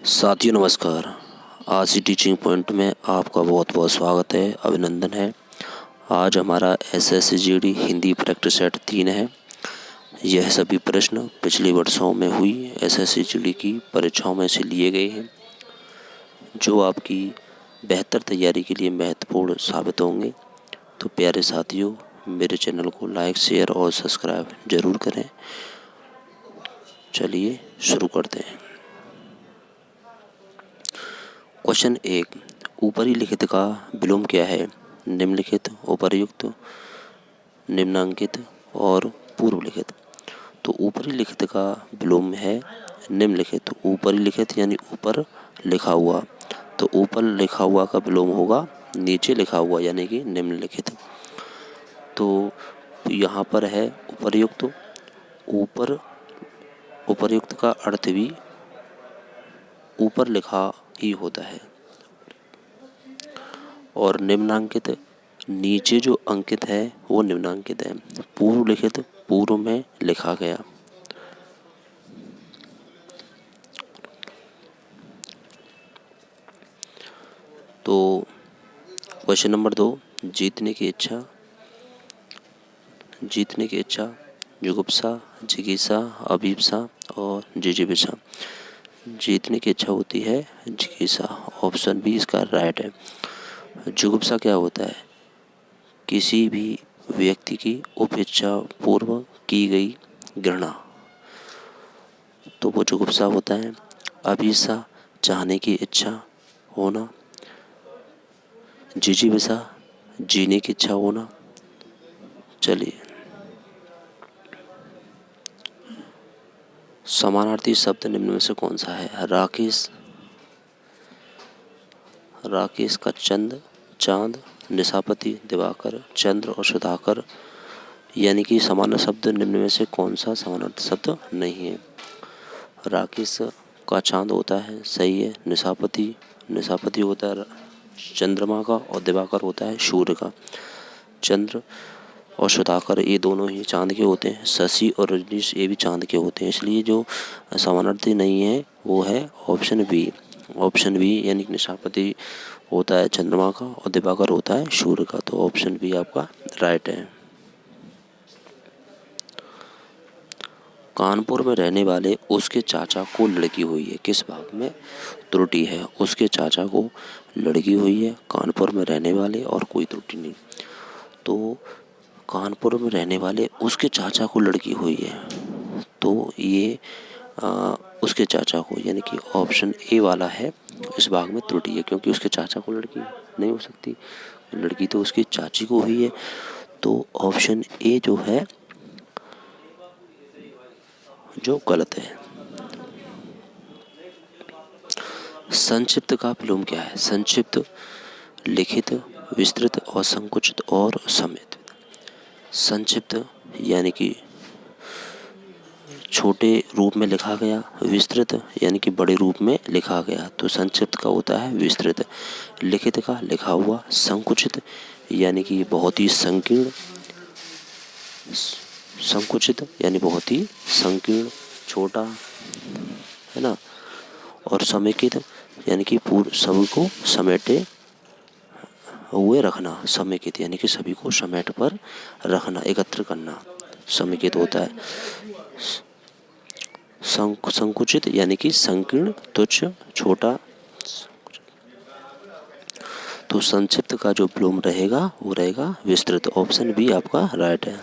साथियों नमस्कार। आज की टीचिंग पॉइंट में आपका बहुत बहुत स्वागत है, अभिनंदन है। आज हमारा SSC GD Hindi practice set 3 है। यह सभी प्रश्न पिछले वर्षों में हुई एसएससी जीडी की परीक्षाओं में से लिए गए हैं, जो आपकी बेहतर तैयारी के लिए महत्वपूर्ण साबित होंगे। तो प्यारे साथियों, मेरे चैनल को लाइक, शेयर और सब्सक्राइब जरूर करें। चलिए शुरू करते हैं। क्वेश्चन 1, ऊपरी लिखित का विलोम क्या है? निम्नलिखित, उपर्युक्त, निम्नांकित और पूर्व लिखित। तो ऊपरी लिखित का विलोम है निम्नलिखित। ऊपरी लिखित यानी ऊपर लिखा हुआ, तो ऊपर लिखा हुआ का विलोम होगा नीचे लिखा हुआ यानी कि निम्नलिखित। तो यहाँ पर है उपर्युक्त। ऊपर उपर्युक्त का अर्थ भी ऊपर लिखा ही होता है। और निम्नांकित, नीचे जो अंकित है वो निम्नांकित है। पूर्व लिखित, पूर्व में लिखा गया। तो क्वेश्चन नंबर 2, जीतने की इच्छा, जुगुप्सा, जिज्ञासा, अभिप्सा और जिजीविषा। जीतने की इच्छा होती है जिज्ञासा। ऑप्शन बी इसका राइट है। जुगुप्सा क्या होता है? किसी भी व्यक्ति की उपेक्षा पूर्व की गई घृणा, तो वो जुगुप्सा होता है। अभिप्सा चाहने की इच्छा होना। जिजीविषा जीने की इच्छा होना। चलिए, समानार्थी शब्द निम्न में से कौन सा है? राकेश का चांद, निशापति, दिवाकर, चंद्र और सुधाकर, यानी कि समान शब्द निम्न में से कौन सा समानार्थी शब्द नहीं है? राकेश का चांद होता है, सही है। निशापति होता है चंद्रमा का, और दिवाकर होता है सूर्य का। चंद्र और सुधाकर ये दोनों ही चांद के होते हैं। शशि और रजनीश ये भी चांद के होते हैं। इसलिए जो समानार्थी नहीं है वो है ऑप्शन बी। ऑप्शन बी यानी निशापति होता है चंद्रमा का और दिवाकर होता है सूर्य का। तो ऑप्शन बी आपका राइट है। कानपुर में रहने वाले उसके चाचा को लड़की हुई है, किस भाग में त्रुटि है? उसके चाचा को लड़की हुई है, कानपुर में रहने वाले और कोई त्रुटि नहीं। तो कानपुर में रहने वाले उसके चाचा को लड़की हुई है, तो ये उसके चाचा को, यानी कि ऑप्शन ए वाला है, इस भाग में त्रुटि है। क्योंकि उसके चाचा को लड़की नहीं हो सकती, लड़की तो उसकी चाची को हुई है। तो ऑप्शन ए जो है जो गलत है। संक्षिप्त का विलोम क्या है? संक्षिप्त, लिखित, विस्तृत और संकुचित और समेत। संक्षिप्त यानी कि छोटे रूप में लिखा गया, विस्तृत यानी कि बड़े रूप में लिखा गया, तो संक्षिप्त का होता है विस्तृत। लिखित का लिखा हुआ। संकुचित यानी कि बहुत ही संकीर्ण, संकुचित यानी बहुत ही संकीर्ण, छोटा, है ना। और समेकित यानी कि पूर्ण सभी को समेटे हुए रखना। समेकित यानी कि सभी को समेट पर रखना, एकत्र करना, समेकित होता है। संकुचित यानी कि संकीर्ण, तुच्छ, छोटा। तो संक्षिप्त का जो विलोम रहेगा वो रहेगा विस्तृत। ऑप्शन बी आपका राइट है।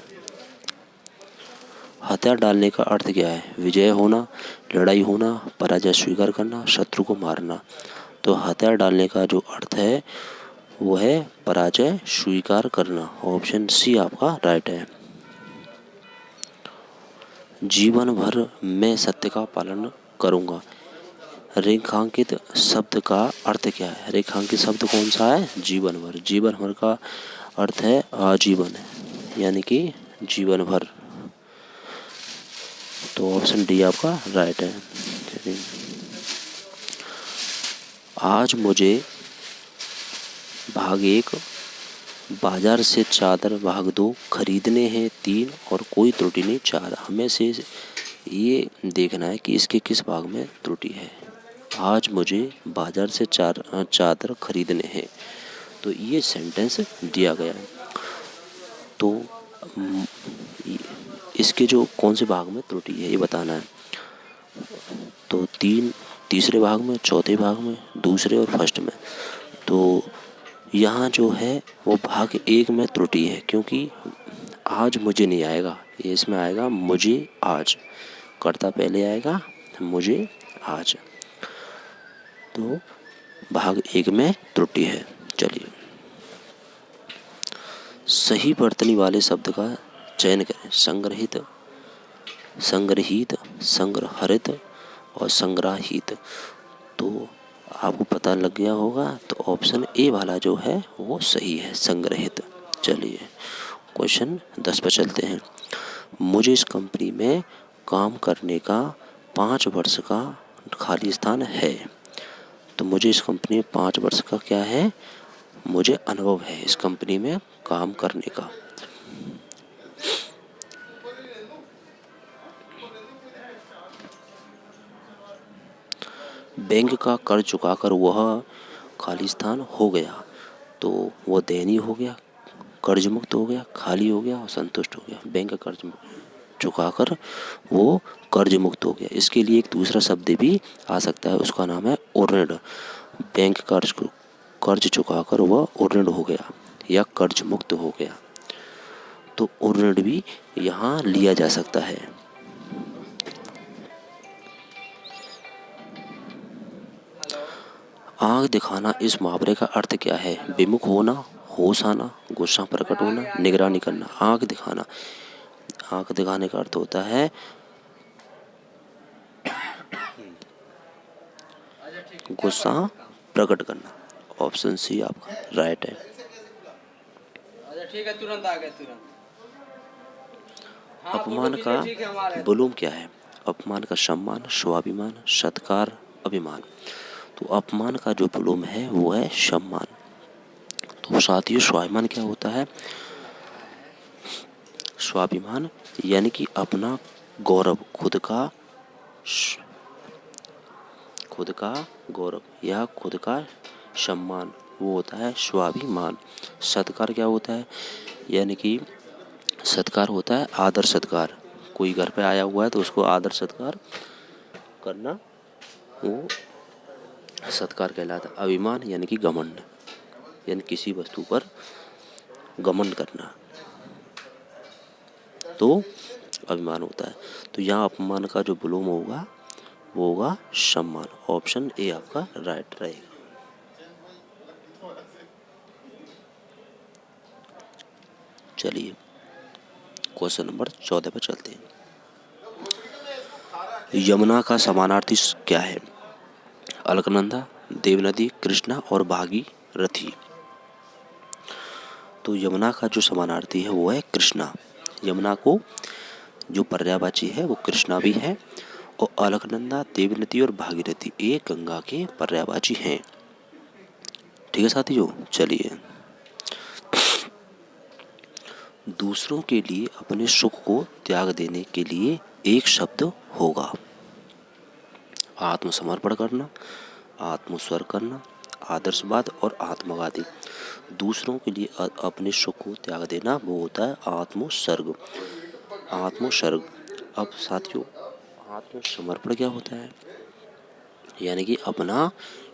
हथियार डालने का अर्थ क्या है? विजय होना, लड़ाई होना, पराजय स्वीकार करना, शत्रु को मारना। तो हथियार डालने का जो अर्थ है वो है पराजय स्वीकार करना। ऑप्शन सी आपका राइट है। जीवन भर मैं सत्य का पालन करूंगा। रेखांकित शब्द का अर्थ क्या है? रेखांकित शब्द कौन सा है? जीवन भर। जीवन भर का अर्थ है आजीवन, यानी कि जीवन भर। तो ऑप्शन डी आपका राइट है। आज मुझे भाग 1, बाजार से चादर, भाग 2, खरीदने हैं 3 और कोई त्रुटि नहीं 4। हमें से ये देखना है कि इसके किस भाग में त्रुटि है। आज मुझे बाजार से चादर खरीदने हैं। तो ये सेंटेंस दिया गया है। तो म, इसके जो कौन से भाग में त्रुटि है ये बताना है। तो तीसरे भाग में, चौथे भाग में, दूसरे और फर्स्ट में। तो यहाँ जो है वो भाग 1 में त्रुटि है, क्योंकि आज मुझे नहीं आएगा, ये इसमें आएगा मुझे आज। कर्ता पहले आएगा, मुझे आज। तो भाग 1 में त्रुटि है। चलिए, सही वर्तनी वाले शब्द का चयन करें। संग्रहित, संग्रहित, संग्रहित और संग्रहित। तो आपको पता लग गया होगा, तो ऑप्शन ए वाला जो है वो सही है, संग्रहित। चलिए क्वेश्चन 10 पर चलते हैं। मुझे इस कंपनी में काम करने का 5 वर्ष का खाली स्थान है। तो मुझे इस कंपनी में 5 वर्ष का क्या है, मुझे अनुभव है इस कंपनी में काम करने का। बैंक का कर्ज चुकाकर वह खाली स्थान हो गया। तो वो दयनीय हो गया, कर्ज मुक्त हो गया, खाली हो गया और संतुष्ट हो गया। बैंक का कर्ज चुकाकर वो कर्ज मुक्त हो गया। इसके लिए एक दूसरा शब्द भी आ सकता है, उसका नाम है उऋण। बैंक कर्ज चुकाकर वह उऋण हो गया या कर्ज मुक्त हो गया। तो उऋण भी यहाँ लिया जा सकता है। आंख दिखाना इस मुहावरे का अर्थ क्या है? विमुख होना, होश आना, गुस्सा प्रकट होना, निगरानी करना। आंख दिखाना, आंख दिखाने का अर्थ होता है गुस्सा प्रकट करना। ऑप्शन सी आपका राइट है। ठीक है, तुरंत आ गए, तुरंत। अपमान का विलोम क्या है? अपमान का सम्मान, स्वाभिमान, सत्कार, अभिमान। तो अपमान का जो विलोम है वो है सम्मान। तो साथियों, स्वाभिमान क्या होता है? स्वाभिमान यानी कि अपना गौरव, खुद का गौरव या खुद का सम्मान, वो होता है स्वाभिमान। सत्कार क्या होता है? यानी कि सत्कार होता है आदर सत्कार। कोई घर पे आया हुआ है तो उसको आदर सत्कार करना, वो सत्कार कहलाता है। अभिमान यानी कि घमंड, यानी किसी वस्तु पर घमंड करना, तो अभिमान होता है। तो यहाँ अपमान का जो विलोम होगा वो होगा सम्मान। ऑप्शन ए आपका राइट रहेगा। चलिए क्वेश्चन नंबर 14 पर चलते हैं। यमुना का समानार्थी क्या है? अलकनंदा, देवनदी, कृष्णा और भागीरथी। तो यमुना का जो समानार्थी है वो है कृष्णा। यमुना को जो पर्यायवाची है वो कृष्णा भी है, और अलकनंदा, देवनदी और भागीरथी ये गंगा के पर्यायवाची हैं। ठीक है साथियों, चलिए। दूसरों के लिए अपने सुख को त्याग देने के लिए एक शब्द होगा। आत्मसमर्पण करना, आत्मस्वर्ग करना, आदर्शवाद और आत्मघाती। दूसरों के लिए अपने सुख को त्याग देना वो होता है आत्मसर्ग। आत्मसर्ग। अब साथियों, आत्मसमर्पण क्या होता है? यानी कि अपना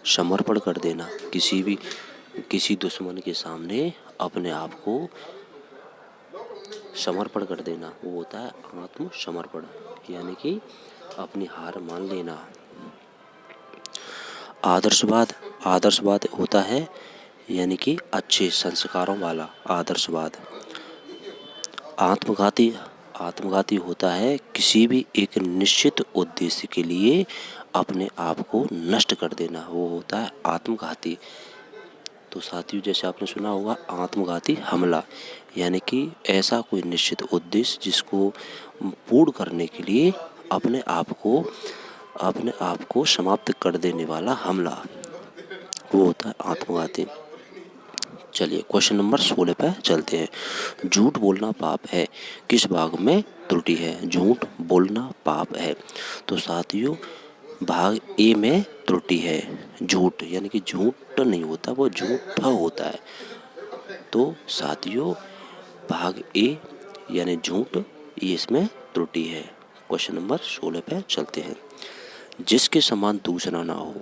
समर्पण कर देना, किसी दुश्मन के सामने अपने आप को समर्पण कर देना, वो होता है आत्मसमर्पण। यानी कि अपनी हार मान लेना। आदर्शवाद होता है यानी कि अच्छे संस्कारों वाला आदर्शवाद। आत्मघाती होता है किसी भी एक निश्चित उद्देश्य के लिए अपने आप को नष्ट कर देना, वो होता है आत्मघाती। तो साथियों, जैसे आपने सुना होगा आत्मघाती हमला, यानी कि ऐसा कोई निश्चित उद्देश्य जिसको पूर्ण करने के लिए अपने आप को समाप्त कर देने वाला हमला, वो होता है आत्मघाती। चलिए क्वेश्चन नंबर 16 पे चलते हैं। झूठ बोलना पाप है, किस भाग में त्रुटि है? झूठ बोलना पाप है। तो साथियों, भाग ए में त्रुटि है। झूठ यानी कि झूठ नहीं होता, वो झूठ होता है। तो साथियों भाग ए यानी झूठ, ये इसमें त्रुटि है। क्वेश्चन नंबर 16 पे चलते हैं। जिसके समान दूसरा ना हो,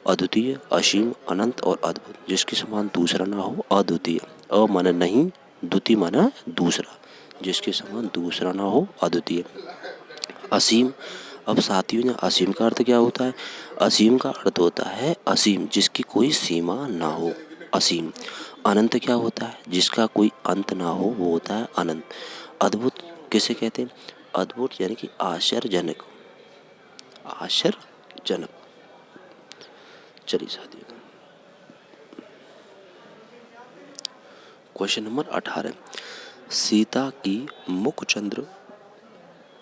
अद्वितीय, असीम, अनंत और अद्भुत। जिसके समान दूसरा ना हो, अद्वितीय, अ माने नहीं, द्वितीय माना दूसरा। जिसके समान दूसरा ना हो, अद्वितीय। असीम, अब साथियों ने असीम का अर्थ क्या होता है? असीम का अर्थ होता है असीम, जिसकी कोई सीमा ना हो, असीम। अनंत क्या होता है? जिसका कोई अंत ना हो, वो होता है अनंत। अद्भुत किसे कहते हैं? अद्भुत यानी कि आश्चर्यजनक, आश्चर्यजनक। चलिए साथियों, क्वेश्चन नंबर 18। सीता की मुख चंद्र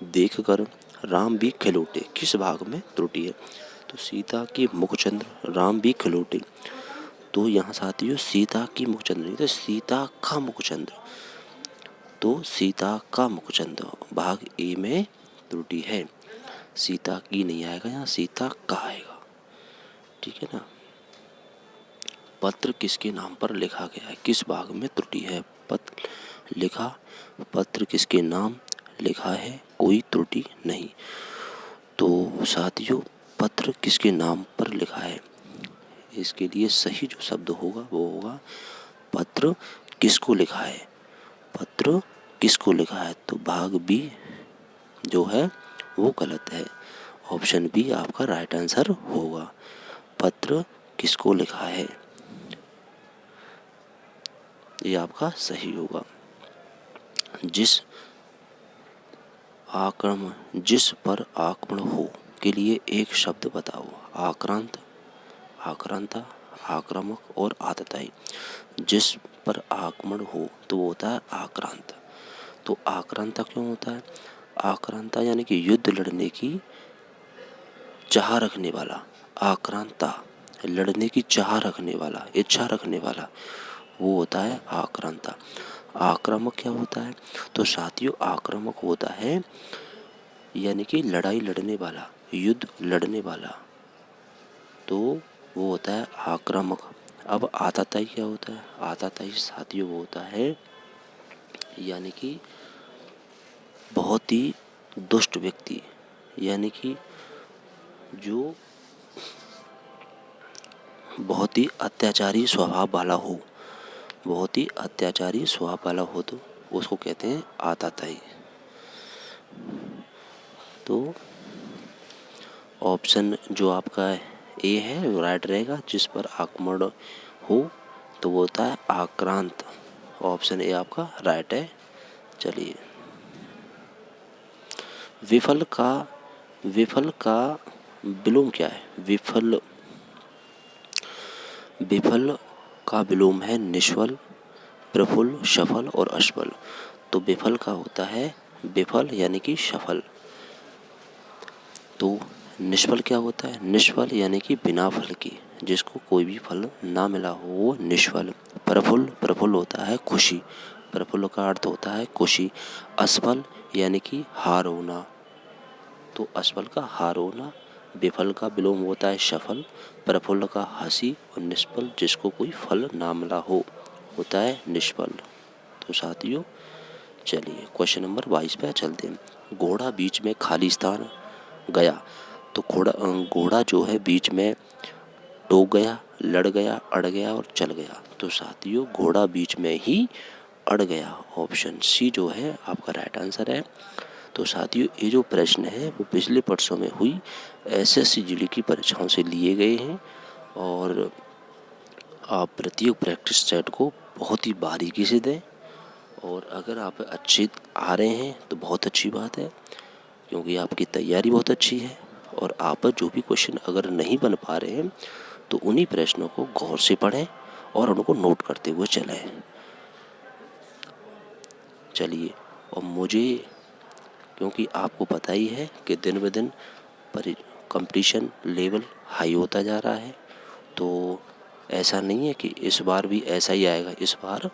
देखकर राम भी खिलौटे, किस भाग में त्रुटि है? तो सीता की मुख चंद्र राम भी खिलौटे, तो यहाँ साथियों सीता की मुख चंद्र नहीं, तो सीता का मुख चंद्र। तो सीता का मुख चंद्र भाग ए में त्रुटि है। सीता की नहीं आएगा, यहाँ सीता का आएगा, ठीक है ना। पत्र किसके नाम पर लिखा गया है, किस भाग में त्रुटि है? पत्र किसके नाम लिखा है, कोई त्रुटि नहीं। तो साथियों पत्र किसके नाम पर लिखा है, इसके लिए सही जो शब्द होगा वो होगा पत्र किसको लिखा है। पत्र किसको लिखा है, तो भाग बी जो है वो गलत है। ऑप्शन बी आपका राइट आंसर होगा। पत्र किसको लिखा है, ये आपका सही होगा। जिस पर आक्रमण हो के लिए एक शब्द बताओ। आक्रांत, आक्रांता, आक्रामक और आतताई। जिस पर आक्रमण हो तो वो होता है आक्रांत। तो आक्रांता क्यों होता है? आक्रांता यानी कि युद्ध लड़ने की चाह रखने वाला। आक्रांता लड़ने की चाह रखने वाला, इच्छा रखने वाला, वो होता है आक्रांता। आक्रामक क्या होता है? तो साथियों आक्रामक होता है यानी कि लड़ाई लड़ने वाला, युद्ध लड़ने वाला, तो वो होता है आक्रामक। अब आतताई क्या होता है? आतताई साथियों वो होता है यानी कि बहुत ही दुष्ट व्यक्ति, यानी कि जो बहुत ही अत्याचारी स्वभाव वाला हो, बहुत ही अत्याचारी स्वभाव वाला हो तो उसको कहते हैं आतताई। तो ऑप्शन जो आपका ए है वो राइट रहेगा। जिस पर आक्रमण हो तो वो होता है आक्रांत। ऑप्शन ए आपका राइट है। चलिए, विफल का विलोम क्या है? विफल का विलोम है निष्फल, प्रफुल्ल, सफल और असफल। तो विफल का होता है विफल यानी कि सफल। तो निष्फल क्या होता है? निष्फल यानी कि बिना फल के, जिसको कोई भी फल ना मिला हो वो निष्फल। प्रफुल्ल होता है खुशी, प्रफुल्ल का अर्थ होता है खुशी। असफल यानी कि हार होना, तो असफल का हार होना। विफल का विलोम होता है सफल, प्रफुल्ल का हंसी और निष्फल जिसको कोई फल ना मिला हो होता है निष्फल। तो साथियों चलिए क्वेश्चन नंबर 22 पे चलते हैं। घोड़ा बीच में खाली स्थान गया, तो घोड़ा जो है बीच में टोक गया, लड़ गया, अड़ गया और चल गया। तो साथियों घोड़ा बीच में ही अड़ गया। ऑप्शन सी जो है आपका राइट आंसर है। तो साथियों ये जो प्रश्न है वो पिछले वर्षों में हुई एसएससी जीडी की परीक्षाओं से लिए गए हैं, और आप प्रत्येक प्रैक्टिस सेट को बहुत ही बारीकी से दें। और अगर आप अच्छे आ रहे हैं तो बहुत अच्छी बात है, क्योंकि आपकी तैयारी बहुत अच्छी है। और आप जो भी क्वेश्चन अगर नहीं बन पा रहे हैं तो उन्हीं प्रश्नों को गौर से पढ़ें और उनको नोट करते हुए चलें। चलिए, और मुझे क्योंकि आपको पता ही है कि दिन ब दिन कंपटीशन लेवल हाई होता जा रहा है, तो ऐसा नहीं है कि इस बार भी ऐसा ही आएगा। इस बार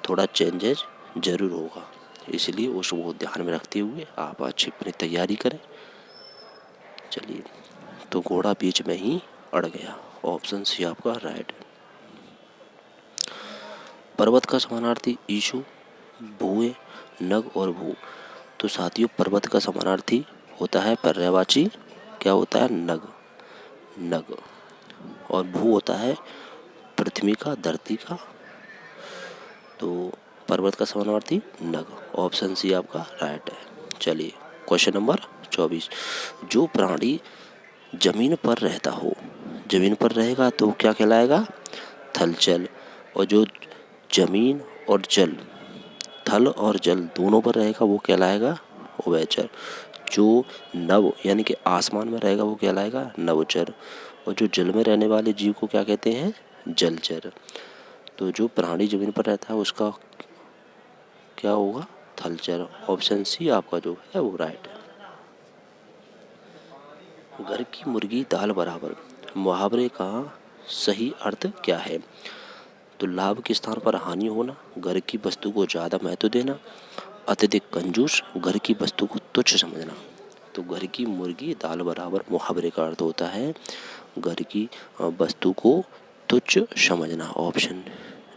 थोड़ा चेंजेस ज़रूर होगा, इसलिए उसको ध्यान में रखते हुए आप अच्छी अपनी तैयारी करें। चलिए तो घोड़ा बीच में ही अड़ गया। ऑप्शन सी आपका राइट है। पर्वत का समानार्थी ईशु, भूए, नग और भू। तो साथियों पर्वत का समानार्थी होता है पर्यायवाची, क्या होता है, नग, नग। और भू होता है पृथ्वी का, धरती का। तो पर्वत का समानार्थी नग। ऑप्शन सी आपका राइट है। चलिए क्वेश्चन नंबर 24। जो प्राणी जमीन पर रहता हो, जमीन पर रहेगा तो क्या कहलाएगा, थलचर। और जो जमीन और जल, थल और जल दोनों पर रहेगा वो कहलाएगा उभयचर। जो नभ यानी कि आसमान में रहेगा वो कहलाएगा नभचर। और जो जल में रहने वाले जीव को क्या कहते हैं, जलचर। तो जो प्राणी जमीन पर रहता है उसका क्या होगा, थलचर। ऑप्शन सी आपका जो है वो राइट है। घर की मुर्गी दाल बराबर, मुहावरे का सही अर्थ क्या है। तो लाभ के स्थान पर हानि होना, घर की वस्तु को ज़्यादा महत्व देना, अत्यधिक कंजूस, घर की वस्तु को तुच्छ समझना। तो घर की मुर्गी दाल बराबर मुहावरे का अर्थ होता है घर की वस्तु को तुच्छ समझना। ऑप्शन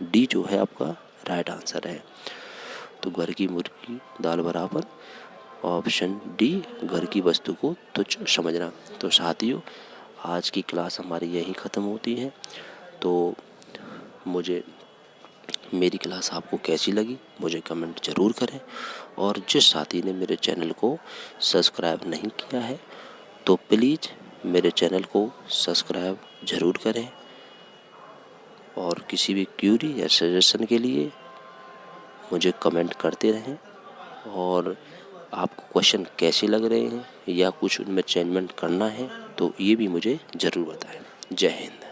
डी जो है आपका राइट आंसर है। तो घर की मुर्गी दाल बराबर, ऑप्शन डी घर की वस्तु को तुच्छ समझना। तो साथियों आज की क्लास हमारी यहीं ख़त्म होती है। तो मुझे मेरी क्लास आपको कैसी लगी मुझे कमेंट ज़रूर करें। और जिस साथी ने मेरे चैनल को सब्सक्राइब नहीं किया है तो प्लीज़ मेरे चैनल को सब्सक्राइब ज़रूर करें। और किसी भी क्यूरी या सजेशन के लिए मुझे कमेंट करते रहें। और आपको क्वेश्चन कैसे लग रहे हैं या कुछ उनमें चेंजमेंट करना है तो ये भी मुझे ज़रूर बताएं। जय हिंद।